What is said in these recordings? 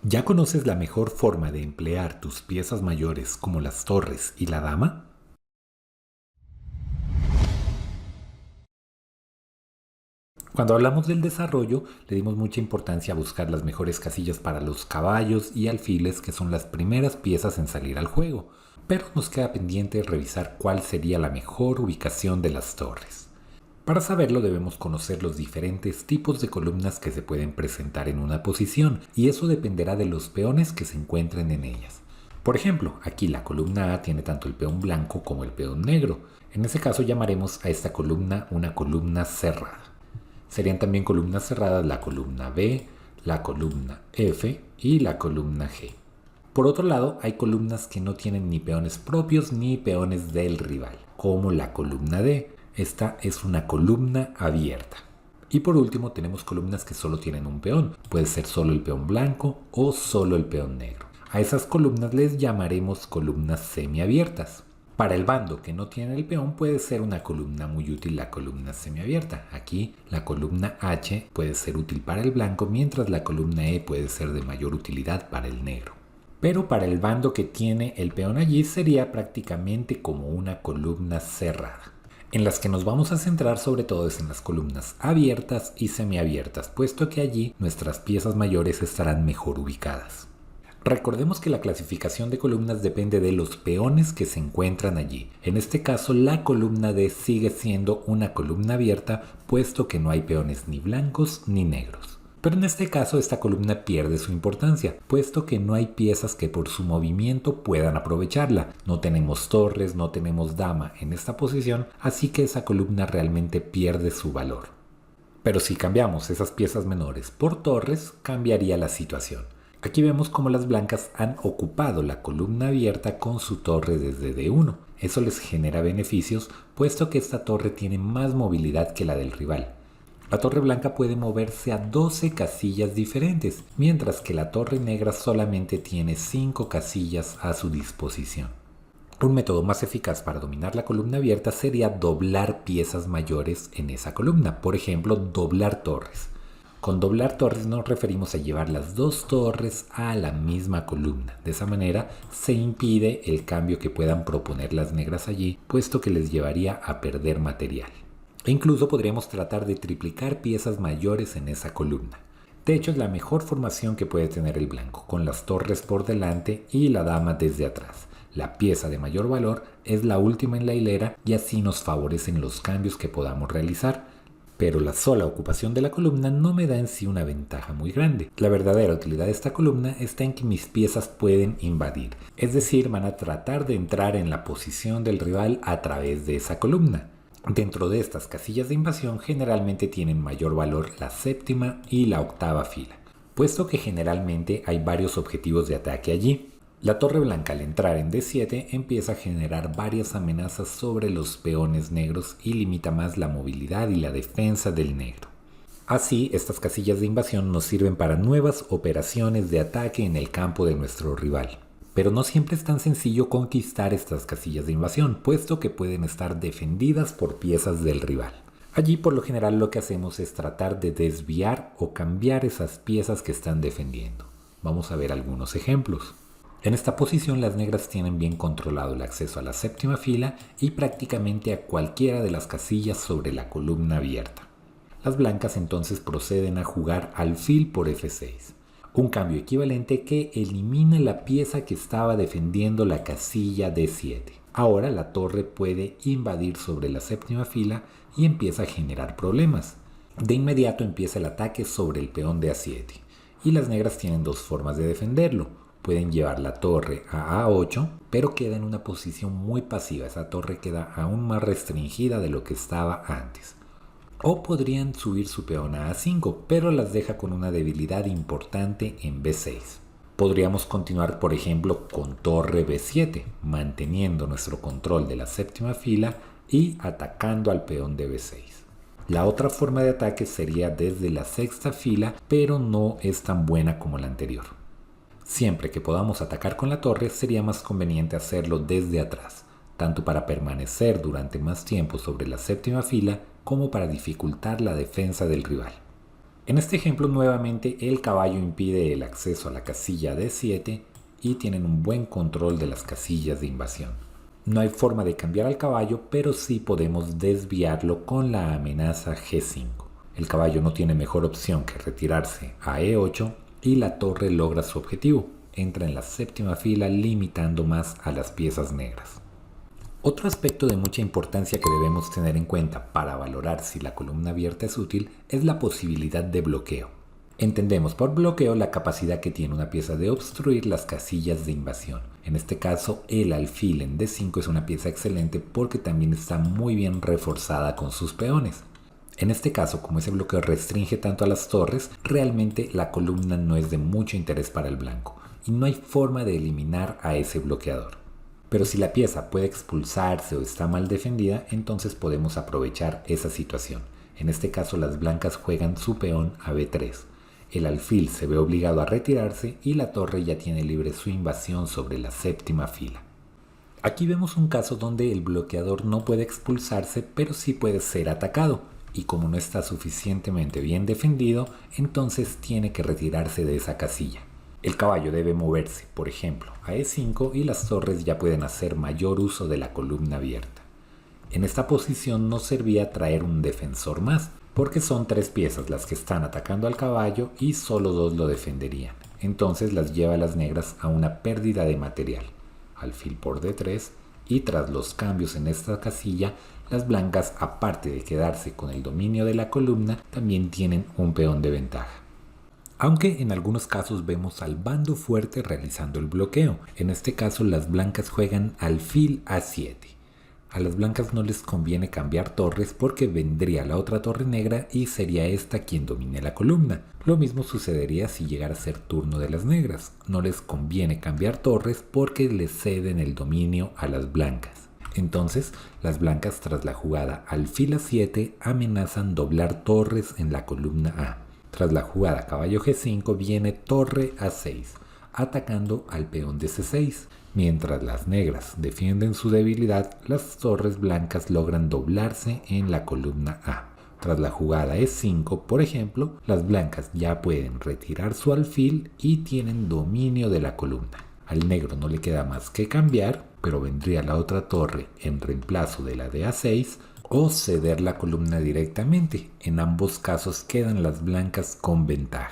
¿Ya conoces la mejor forma de emplear tus piezas mayores como las torres y la dama? Cuando hablamos del desarrollo, le dimos mucha importancia a buscar las mejores casillas para los caballos y alfiles, que son las primeras piezas en salir al juego, pero nos queda pendiente revisar cuál sería la mejor ubicación de las torres. Para saberlo debemos conocer los diferentes tipos de columnas que se pueden presentar en una posición, y eso dependerá de los peones que se encuentren en ellas. Por ejemplo, aquí la columna A tiene tanto el peón blanco como el peón negro. En ese caso llamaremos a esta columna una columna cerrada. Serían también columnas cerradas la columna B, la columna F y la columna G. Por otro lado, hay columnas que no tienen ni peones propios ni peones del rival, como la columna D. Esta es una columna abierta. Y por último tenemos columnas que solo tienen un peón. Puede ser solo el peón blanco o solo el peón negro. A esas columnas les llamaremos columnas semiabiertas. Para el bando que no tiene el peón puede ser una columna muy útil la columna semiabierta. Aquí la columna H puede ser útil para el blanco, mientras la columna E puede ser de mayor utilidad para el negro. Pero para el bando que tiene el peón allí sería prácticamente como una columna cerrada. En las que nos vamos a centrar sobre todo es en las columnas abiertas y semiabiertas, puesto que allí nuestras piezas mayores estarán mejor ubicadas. Recordemos que la clasificación de columnas depende de los peones que se encuentran allí. En este caso, la columna D sigue siendo una columna abierta, puesto que no hay peones ni blancos ni negros. Pero en este caso, esta columna pierde su importancia, puesto que no hay piezas que por su movimiento puedan aprovecharla. No tenemos torres, no tenemos dama en esta posición, así que esa columna realmente pierde su valor. Pero si cambiamos esas piezas menores por torres, cambiaría la situación. Aquí vemos cómo las blancas han ocupado la columna abierta con su torre desde D1. Eso les genera beneficios, puesto que esta torre tiene más movilidad que la del rival. La torre blanca puede moverse a 12 casillas diferentes, mientras que la torre negra solamente tiene 5 casillas a su disposición. Un método más eficaz para dominar la columna abierta sería doblar piezas mayores en esa columna, por ejemplo, doblar torres. Con doblar torres nos referimos a llevar las dos torres a la misma columna. De esa manera se impide el cambio que puedan proponer las negras allí, puesto que les llevaría a perder material. E incluso podríamos tratar de triplicar piezas mayores en esa columna. De hecho, es la mejor formación que puede tener el blanco, con las torres por delante y la dama desde atrás. La pieza de mayor valor es la última en la hilera y así nos favorecen los cambios que podamos realizar. Pero la sola ocupación de la columna no me da en sí una ventaja muy grande. La verdadera utilidad de esta columna está en que mis piezas pueden invadir, es decir, van a tratar de entrar en la posición del rival a través de esa columna. Dentro de estas casillas de invasión generalmente tienen mayor valor la séptima y la octava fila, puesto que generalmente hay varios objetivos de ataque allí. La torre blanca al entrar en D7 empieza a generar varias amenazas sobre los peones negros y limita más la movilidad y la defensa del negro. Así, estas casillas de invasión nos sirven para nuevas operaciones de ataque en el campo de nuestro rival. Pero no siempre es tan sencillo conquistar estas casillas de invasión, puesto que pueden estar defendidas por piezas del rival. Allí por lo general lo que hacemos es tratar de desviar o cambiar esas piezas que están defendiendo. Vamos a ver algunos ejemplos. En esta posición las negras tienen bien controlado el acceso a la séptima fila y prácticamente a cualquiera de las casillas sobre la columna abierta. Las blancas entonces proceden a jugar alfil por F6, un cambio equivalente que elimina la pieza que estaba defendiendo la casilla D7. Ahora la torre puede invadir sobre la séptima fila y empieza a generar problemas. De inmediato empieza el ataque sobre el peón de A7 y las negras tienen dos formas de defenderlo. Pueden llevar la torre a A8, pero queda en una posición muy pasiva. Esa torre queda aún más restringida de lo que estaba antes. O podrían subir su peón a A5, pero las deja con una debilidad importante en B6. Podríamos continuar, por ejemplo, con torre B7, manteniendo nuestro control de la séptima fila y atacando al peón de B6. La otra forma de ataque sería desde la sexta fila, pero no es tan buena como la anterior. Siempre que podamos atacar con la torre sería más conveniente hacerlo desde atrás, tanto para permanecer durante más tiempo sobre la séptima fila como para dificultar la defensa del rival. En este ejemplo nuevamente el caballo impide el acceso a la casilla D7 y tienen un buen control de las casillas de invasión. No hay forma de cambiar al caballo, pero sí podemos desviarlo con la amenaza G5. El caballo no tiene mejor opción que retirarse a E8 y la torre logra su objetivo. Entra en la séptima fila limitando más a las piezas negras. Otro aspecto de mucha importancia que debemos tener en cuenta para valorar si la columna abierta es útil es la posibilidad de bloqueo. Entendemos por bloqueo la capacidad que tiene una pieza de obstruir las casillas de invasión. En este caso, el alfil en D5 es una pieza excelente porque también está muy bien reforzada con sus peones. En este caso, como ese bloqueo restringe tanto a las torres, realmente la columna no es de mucho interés para el blanco y no hay forma de eliminar a ese bloqueador. Pero si la pieza puede expulsarse o está mal defendida, entonces podemos aprovechar esa situación. En este caso las blancas juegan su peón a B3. El alfil se ve obligado a retirarse y la torre ya tiene libre su invasión sobre la séptima fila. Aquí vemos un caso donde el bloqueador no puede expulsarse, pero sí puede ser atacado. Y como no está suficientemente bien defendido, entonces tiene que retirarse de esa casilla. El caballo debe moverse, por ejemplo, a E5 y las torres ya pueden hacer mayor uso de la columna abierta. En esta posición no servía traer un defensor más, porque son 3 piezas las que están atacando al caballo y solo 2 lo defenderían. Entonces las lleva a las negras a una pérdida de material. Alfil por D3 y tras los cambios en esta casilla, las blancas, aparte de quedarse con el dominio de la columna, también tienen un peón de ventaja. Aunque en algunos casos vemos al bando fuerte realizando el bloqueo. En este caso las blancas juegan alfil A7. A las blancas no les conviene cambiar torres porque vendría la otra torre negra y sería esta quien domine la columna. Lo mismo sucedería si llegara a ser turno de las negras. No les conviene cambiar torres porque les ceden el dominio a las blancas. Entonces, las blancas tras la jugada alfil A7 amenazan doblar torres en la columna A. Tras la jugada caballo G5 viene torre A6, atacando al peón de C6. Mientras las negras defienden su debilidad, las torres blancas logran doblarse en la columna A. Tras la jugada E5, por ejemplo, las blancas ya pueden retirar su alfil y tienen dominio de la columna. Al negro no le queda más que cambiar, pero vendría la otra torre en reemplazo de la de A6, o ceder la columna directamente. En ambos casos quedan las blancas con ventaja.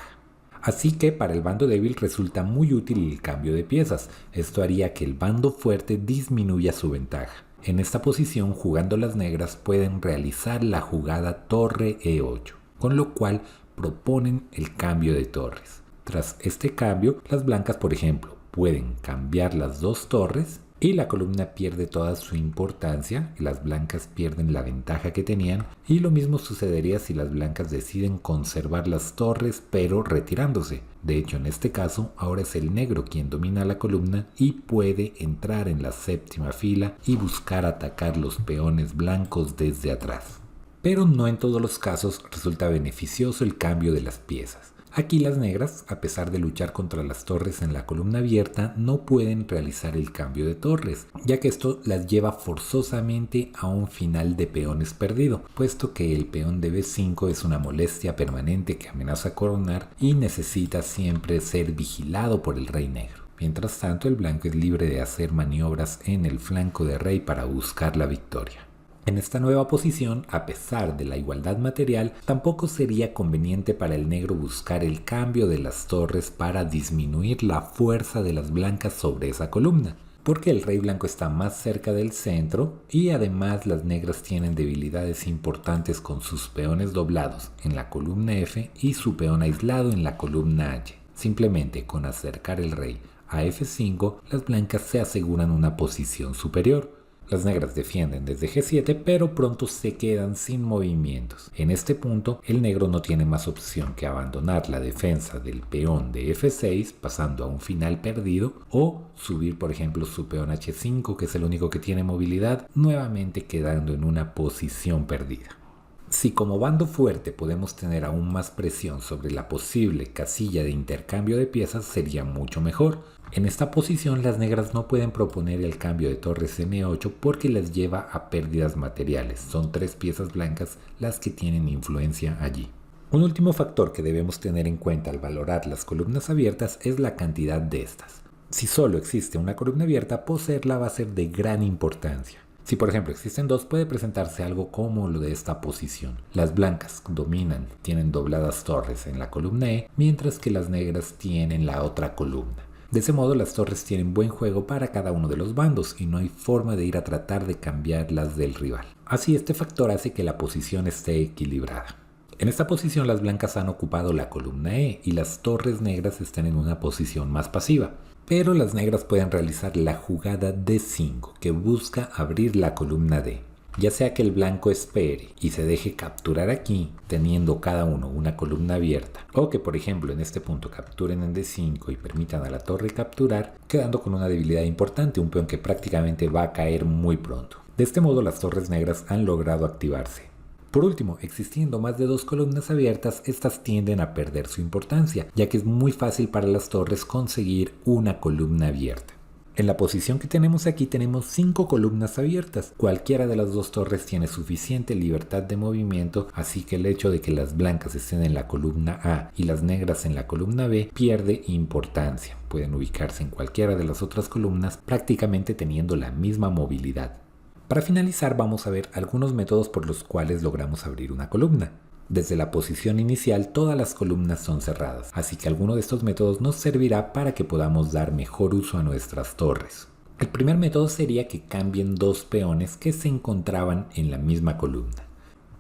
Así que para el bando débil resulta muy útil el cambio de piezas. Esto haría que el bando fuerte disminuya su ventaja. En esta posición, jugando las negras, pueden realizar la jugada torre E8, con lo cual proponen el cambio de torres. Tras este cambio, las blancas, por ejemplo, pueden cambiar las 2 torres y la columna pierde toda su importancia y las blancas pierden la ventaja que tenían, y lo mismo sucedería si las blancas deciden conservar las torres pero retirándose. De hecho, en este caso ahora es el negro quien domina la columna y puede entrar en la séptima fila y buscar atacar los peones blancos desde atrás. Pero no en todos los casos resulta beneficioso el cambio de las piezas. Aquí las negras, a pesar de luchar contra las torres en la columna abierta, no pueden realizar el cambio de torres, ya que esto las lleva forzosamente a un final de peones perdido, puesto que el peón de B5 es una molestia permanente que amenaza coronar y necesita siempre ser vigilado por el rey negro. Mientras tanto, el blanco es libre de hacer maniobras en el flanco de rey para buscar la victoria. En esta nueva posición, a pesar de la igualdad material, tampoco sería conveniente para el negro buscar el cambio de las torres para disminuir la fuerza de las blancas sobre esa columna, porque el rey blanco está más cerca del centro y además las negras tienen debilidades importantes con sus peones doblados en la columna F y su peón aislado en la columna H. Simplemente con acercar el rey a F5, las blancas se aseguran una posición superior. Las negras defienden desde G7, pero pronto se quedan sin movimientos. En este punto, el negro no tiene más opción que abandonar la defensa del peón de F6, pasando a un final perdido, o subir, por ejemplo, su peón H5, que es el único que tiene movilidad, nuevamente quedando en una posición perdida. Si como bando fuerte podemos tener aún más presión sobre la posible casilla de intercambio de piezas, sería mucho mejor. En esta posición las negras no pueden proponer el cambio de torres N8 porque les lleva a pérdidas materiales. Son 3 piezas blancas las que tienen influencia allí. Un último factor que debemos tener en cuenta al valorar las columnas abiertas es la cantidad de estas. Si solo existe una columna abierta, poseerla va a ser de gran importancia. Si por ejemplo existen dos, puede presentarse algo como lo de esta posición. Las blancas dominan, tienen dobladas torres en la columna E, mientras que las negras tienen la otra columna. De ese modo las torres tienen buen juego para cada uno de los bandos y no hay forma de ir a tratar de cambiarlas del rival. Así este factor hace que la posición esté equilibrada. En esta posición las blancas han ocupado la columna E y las torres negras están en una posición más pasiva. Pero las negras pueden realizar la jugada D5 que busca abrir la columna D. Ya sea que el blanco espere y se deje capturar aquí, teniendo cada uno una columna abierta, o que por ejemplo en este punto capturen en D5 y permitan a la torre capturar, quedando con una debilidad importante, un peón que prácticamente va a caer muy pronto. De este modo las torres negras han logrado activarse. Por último, existiendo más de dos columnas abiertas, estas tienden a perder su importancia, ya que es muy fácil para las torres conseguir una columna abierta. En la posición que tenemos aquí tenemos 5 columnas abiertas. Cualquiera de las dos torres tiene suficiente libertad de movimiento, así que el hecho de que las blancas estén en la columna A y las negras en la columna B pierde importancia. Pueden ubicarse en cualquiera de las otras columnas prácticamente teniendo la misma movilidad. Para finalizar vamos a ver algunos métodos por los cuales logramos abrir una columna. Desde la posición inicial todas las columnas son cerradas, así que alguno de estos métodos nos servirá para que podamos dar mejor uso a nuestras torres. El primer método sería que cambien dos peones que se encontraban en la misma columna.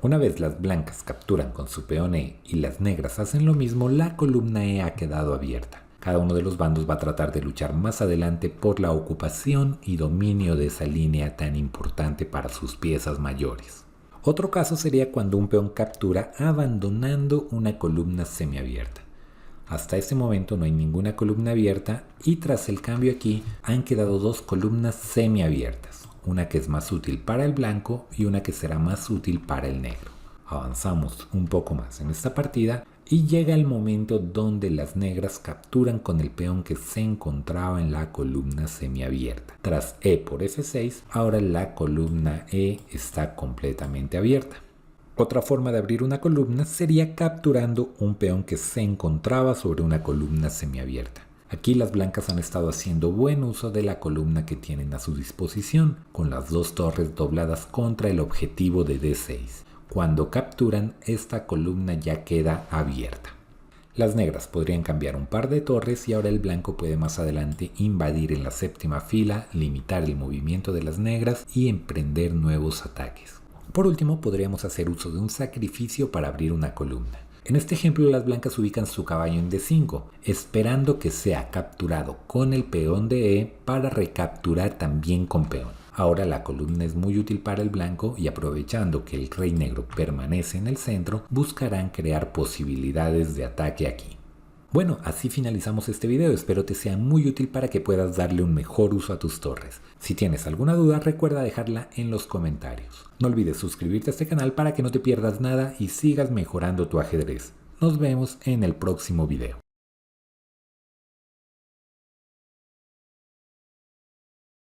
Una vez las blancas capturan con su peón E y las negras hacen lo mismo, la columna E ha quedado abierta. Cada uno de los bandos va a tratar de luchar más adelante por la ocupación y dominio de esa línea tan importante para sus piezas mayores. Otro caso sería cuando un peón captura abandonando una columna semiabierta. Hasta este momento no hay ninguna columna abierta y tras el cambio aquí han quedado dos columnas semiabiertas, una que es más útil para el blanco y una que será más útil para el negro. Avanzamos un poco más en esta partida y llega el momento donde las negras capturan con el peón que se encontraba en la columna semiabierta. Tras E por F6, ahora la columna E está completamente abierta. Otra forma de abrir una columna sería capturando un peón que se encontraba sobre una columna semiabierta. Aquí las blancas han estado haciendo buen uso de la columna que tienen a su disposición, con las dos torres dobladas contra el objetivo de D6. Cuando capturan, esta columna ya queda abierta. Las negras podrían cambiar un par de torres y ahora el blanco puede más adelante invadir en la séptima fila, limitar el movimiento de las negras y emprender nuevos ataques. Por último, podríamos hacer uso de un sacrificio para abrir una columna. En este ejemplo, las blancas ubican su caballo en D5, esperando que sea capturado con el peón de E para recapturar también con peón. Ahora la columna es muy útil para el blanco y aprovechando que el rey negro permanece en el centro, buscarán crear posibilidades de ataque aquí. Bueno, así finalizamos este video, espero te sea muy útil para que puedas darle un mejor uso a tus torres. Si tienes alguna duda, recuerda dejarla en los comentarios. No olvides suscribirte a este canal para que no te pierdas nada y sigas mejorando tu ajedrez. Nos vemos en el próximo video.